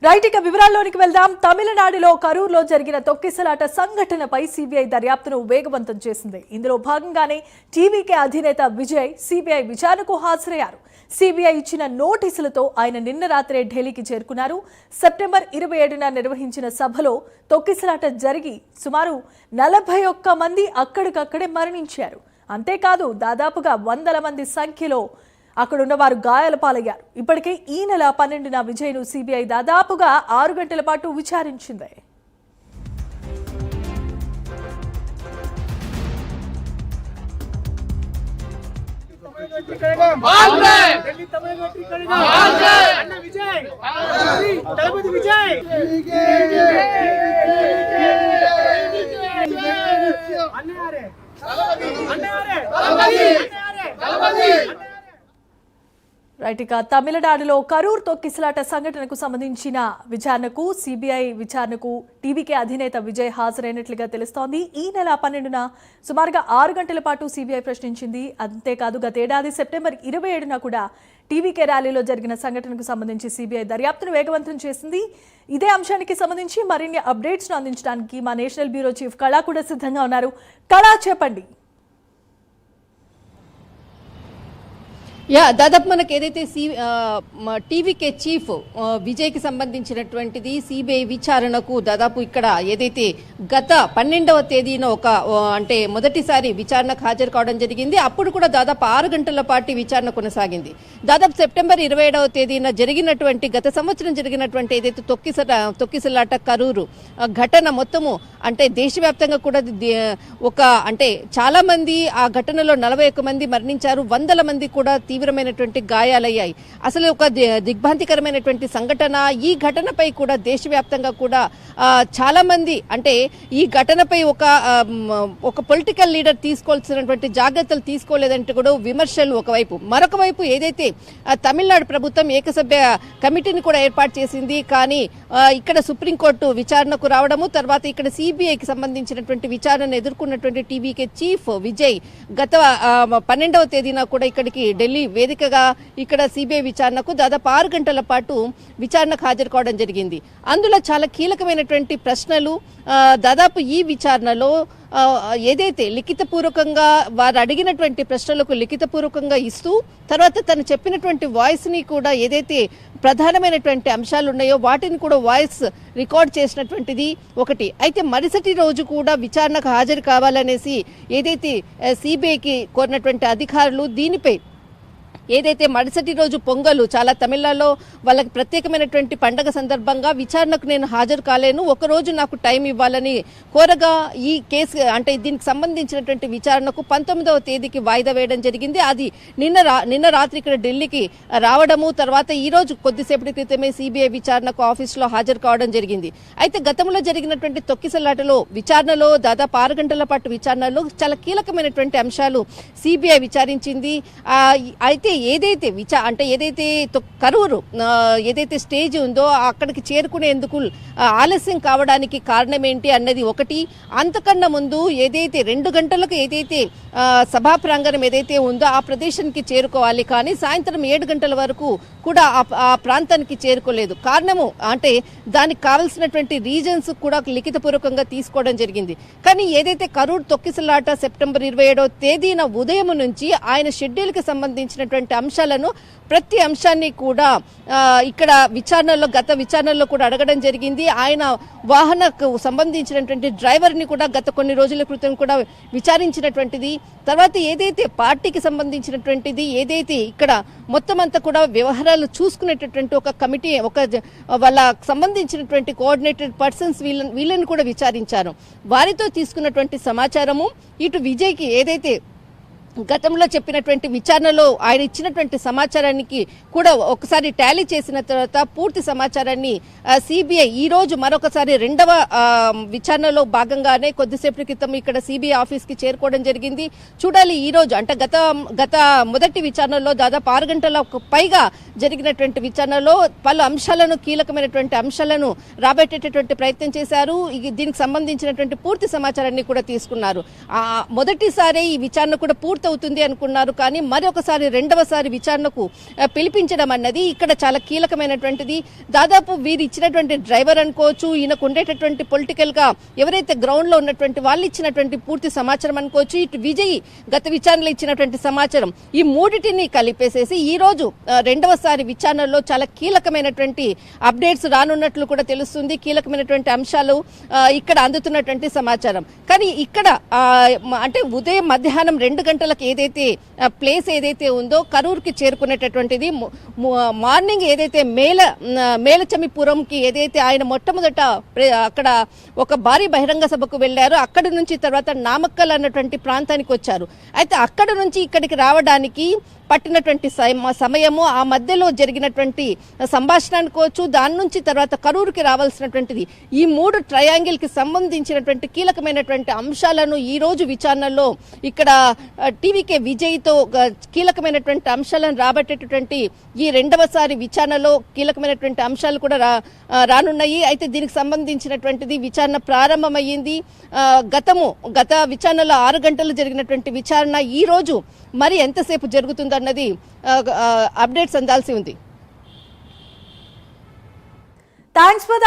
Right ఇక వివరాల్లోనికి వెళ్దాం. తమిళనాడులో కరూర్లో జరిగిన తొక్కిసలాట సంఘటనపై సిబిఐ దర్యాప్తును వేగవంతం చేసింది. ఇందులో భాగంగానే టీవీకే అధినేత విజయ్ సిబిఐ విచారణకు హాజరయ్యారు. సిబిఐ ఇచ్చిన నోటీసులతో ఆయన నిన్న రాత్రే ఢిల్లీకి చేరుకున్నారు. సెప్టెంబర్ 27న నిర్వహించిన సభలో తొక్కిసలాట జరిగి సుమారు 41 మంది అక్కడికక్కడే మరణించారు. అంతేకాదు దాదాపుగా 100 మంది సంఖ్యలో అక్కడున్న వారు గాయాల పాలయ్యారు. ఇప్పటికే ఈ నెల 12న విజయ్ను సిబిఐ దాదాపుగా 6 గంటల పాటు విచారించింది. రైట్ ఇక తమిళనాడులో కరూర్ తొక్కిసలాట సంఘటనకు సంబంధించిన విచారణకు సిబిఐ విచారణకు టీవీకే అధినేత విజయ్ హాజరైనట్లుగా తెలుస్తోంది. ఈ నెల 12న సుమారుగా 6 గంటల పాటు సిబిఐ ప్రశ్నించింది. అంతేకాదు గతేడాది సెప్టెంబర్ 27న కూడా టీవీకే ర్యాలీలో జరిగిన సంఘటనకు సంబంధించి సిబిఐ దర్యాప్తును వేగవంతం చేసింది. ఇదే అంశానికి సంబంధించి మరిన్ని అప్డేట్స్ను అందించడానికి మా నేషనల్ బ్యూరో చీఫ్ కళా కూడా సిద్ధంగా ఉన్నారు. కళా, చెప్పండి. దాదాపు మనకు ఏదైతే టీవీకే చీఫ్ విజయ్కి సంబంధించినటువంటిది సిబిఐ విచారణకు దాదాపు ఇక్కడ ఏదైతే గత 12వ తేదీన అంటే మొదటిసారి విచారణకు హాజరు కావడం జరిగింది. అప్పుడు కూడా దాదాపు 6 గంటల పాటు విచారణ కొనసాగింది. దాదాపు సెప్టెంబర్ 27వ తేదీన జరిగినటువంటి గత సంవత్సరం జరిగినటువంటి ఏదైతే తొక్కిసలాట కరూరు ఘటన మొత్తము అంటే దేశవ్యాప్తంగా కూడా అంటే చాలా మంది ఆ ఘటనలో 41 మంది మరణించారు. 100 మంది కూడా తీవ్రమైనటువంటి గాయాలయ్యాయి. అసలు ఒక దిగ్భ్రాంతికరమైనటువంటి సంఘటన. ఈ ఘటనపై కూడా దేశవ్యాప్తంగా కూడా చాలా మంది అంటే ఈ ఘటనపై ఒక పొలిటికల్ లీడర్ తీసుకోవాల్సినటువంటి జాగ్రత్తలు తీసుకోలేదంటే కూడా విమర్శలు ఒకవైపు, మరొక వైపు ఏదైతే తమిళనాడు ప్రభుత్వం ఏకసభ్య కమిటీని కూడా ఏర్పాటు చేసింది. కానీ ఇక్కడ సుప్రీంకోర్టు విచారణకు రావడము, తర్వాత ఇక్కడ సిబిఐకి సంబంధించినటువంటి విచారణను ఎదుర్కొన్నటువంటి టీవీకే చీఫ్ విజయ్ గత 12వ తేదీన కూడా ఇక్కడికి ఢిల్లీ వేదికగా ఇక్కడ సిబిఐ విచారణకు దాదాపు 6 గంటల పాటు విచారణకు హాజరు కావడం జరిగింది. అందులో చాలా కీలకమైనటువంటి ప్రశ్నలు దాదాపు ఈ విచారణలో ఏదైతే లిఖితపూర్వకంగా వారు అడిగినటువంటి ప్రశ్నలకు లిఖితపూర్వకంగా ఇస్తూ తర్వాత తను చెప్పినటువంటి వాయిస్ ని కూడా ఏదైతే ప్రధానమైనటువంటి అంశాలు ఉన్నాయో వాటిని కూడా వాయిస్ రికార్డ్ చేసినటువంటిది ఒకటి. అయితే మరుసటి రోజు కూడా విచారణకు హాజరు కావాలనేసి ఏదైతే సిబిఐకి కోరినటువంటి అధికారులు దీనిపై ఏదైతే మరుసటి రోజు పొంగలు చాలా తమిళనాడులో వాళ్ళకి ప్రత్యేకమైనటువంటి పండగ సందర్భంగా విచారణకు నేను హాజరు కాలేను, ఒకరోజు నాకు టైం ఇవ్వాలని కోరగా ఈ కేసు అంటే దీనికి సంబంధించినటువంటి విచారణకు 19వ తేదీకి వాయిదా వేయడం జరిగింది. అది నిన్న రాత్రి ఇక్కడ ఢిల్లీకి రావడము, తర్వాత ఈ రోజు కొద్దిసేపటి క్రితమే సిబిఐ విచారణకు ఆఫీసులో హాజరు కావడం జరిగింది. అయితే గతంలో జరిగినటువంటి తొక్కిసలాటలో విచారణలో దాదాపు 6 గంటల పాటు విచారణలో చాలా కీలకమైనటువంటి అంశాలు సిబిఐ విచారించింది. అయితే ఏదైతే కరూరు ఏదైతే స్టేజ్ ఉందో అక్కడికి చేరుకునేందుకు ఆలస్యం కావడానికి కారణం ఏంటి అన్నది ఒకటి. అంతకన్నా ముందు ఏదైతే 2 గంటలకు ఏదైతే సభా ప్రాంగణం ఏదైతే ఉందో ఆ ప్రదేశానికి చేరుకోవాలి, కానీ సాయంత్రం 7 గంటల వరకు కూడా ఆ ప్రాంతానికి చేరుకోలేదు. కారణము అంటే దానికి కావలసినటువంటి రీజన్స్ కూడా లిఖితపూర్వకంగా తీసుకోవడం జరిగింది. కానీ ఏదైతే కరూర్ తొక్కిసలాట సెప్టెంబర్ 27వ తేదీన ఉదయం నుంచి ఆయన షెడ్యూల్కి సంబంధించినటువంటి అంశాలను ప్రతి అంశాన్ని కూడా ఇక్కడ గత విచారణలో కూడా అడగడం జరిగింది. ఆయన వాహనకు సంబంధించినటువంటి డ్రైవర్ని కూడా గత కొన్ని రోజుల క్రితం కూడా విచారించినటువంటిది. తర్వాత ఏదైతే పార్టీకి సంబంధించినటువంటిది ఏదైతే ఇక్కడ మొత్తం అంతా కూడా వ్యవహారాలు చూసుకునేటటువంటి ఒక కమిటీ వాళ్ళ సంబంధించినటువంటి కోఆర్డినేటెడ్ పర్సన్స్ వీళ్ళని కూడా విచారించారు. వారితో తీసుకున్నటువంటి సమాచారము ఇటు విజయ్కి ఏదైతే గతంలో చెప్పినటువంటి విచారణలో ఆయన ఇచ్చినటువంటి సమాచారానికి కూడా ఒకసారి టాలీ చేసిన తర్వాత పూర్తి సమాచారాన్ని సిబిఐ ఈ రోజు మరొకసారి 2వ విచారణలో భాగంగానే కొద్దిసేపటి క్రితం ఇక్కడ సిబిఐ ఆఫీస్కి చేరుకోవడం జరిగింది. చూడాలి ఈ రోజు అంటే గత మొదటి విచారణలో దాదాపు 6 గంటల పైగా జరిగినటువంటి విచారణలో పలు అంశాలను కీలకమైనటువంటి అంశాలను రాబట్టేటటువంటి ప్రయత్నం చేశారు. దీనికి సంబంధించినటువంటి పూర్తి సమాచారాన్ని కూడా తీసుకున్నారు. మొదటిసారి ఈ విచారణ కూడా పూర్తి పూర్తవుతుంది అనుకున్నారు. కానీ మరొకసారి రెండవసారి విచారణకు పిలిపించడం అన్నది ఇక్కడ చాలా కీలకమైనటువంటిది. దాదాపు వీరు ఇచ్చినటువంటి డ్రైవర్ అనుకోవచ్చు, ఈయనకు ఉండేటటువంటి పొలిటికల్ గా ఎవరైతే గ్రౌండ్ లో ఉన్నటువంటి వాళ్ళు ఇచ్చినటువంటి పూర్తి సమాచారం అనుకోవచ్చు, ఇటు విజయ్ గత విచారణలో ఇచ్చినటువంటి సమాచారం, ఈ మూడిటిని కలిపేసేసి ఈ రోజు రెండవసారి విచారణలో చాలా కీలకమైనటువంటి అప్డేట్స్ రానున్నట్లు కూడా తెలుస్తుంది. కీలకమైనటువంటి అంశాలు ఇక్కడ అందుతున్నటువంటి సమాచారం. కానీ ఇక్కడ అంటే ఉదయం మధ్యాహ్నం 2 గంటలకు ఏదైతే ప్లేస్ ఏదైతే ఉందో కరూర్కి చేరుకునేటటువంటిది, మార్నింగ్ ఏదైతే మేలచమిపురంకి ఏదైతే ఆయన మొట్టమొదట అక్కడ ఒక భారీ బహిరంగ సభకు వెళ్లారో అక్కడి నుంచి తర్వాత నామక్కల్ అన్నటువంటి ప్రాంతానికి వచ్చారు. అయితే అక్కడ నుంచి ఇక్కడికి రావడానికి పట్టినటువంటి సమయము, ఆ మధ్యలో జరిగినటువంటి సంభాషణ అనుకోవచ్చు, దాని నుంచి తర్వాత కరూరుకి రావాల్సినటువంటిది, ఈ 3 ట్రయాంగిల్ కి సంబంధించినటువంటి కీలకమైనటువంటి అంశాలను ఈ రోజు విచారణలో ఇక్కడ టీవీకే విజయ్తో కీలకమైనటువంటి అంశాలను రాబట్టేటటువంటి ఈ రెండవసారి విచారణలో కీలకమైనటువంటి అంశాలు కూడా రానున్నాయి. అయితే దీనికి సంబంధించినటువంటిది విచారణ ప్రారంభమయ్యింది. గత విచారణలో 6 గంటలు జరిగినటువంటి విచారణ ఈ రోజు మరి ఎంతసేపు జరుగుతుందన్నది అప్డేట్స్ అందాల్సి ఉంది. Thanks for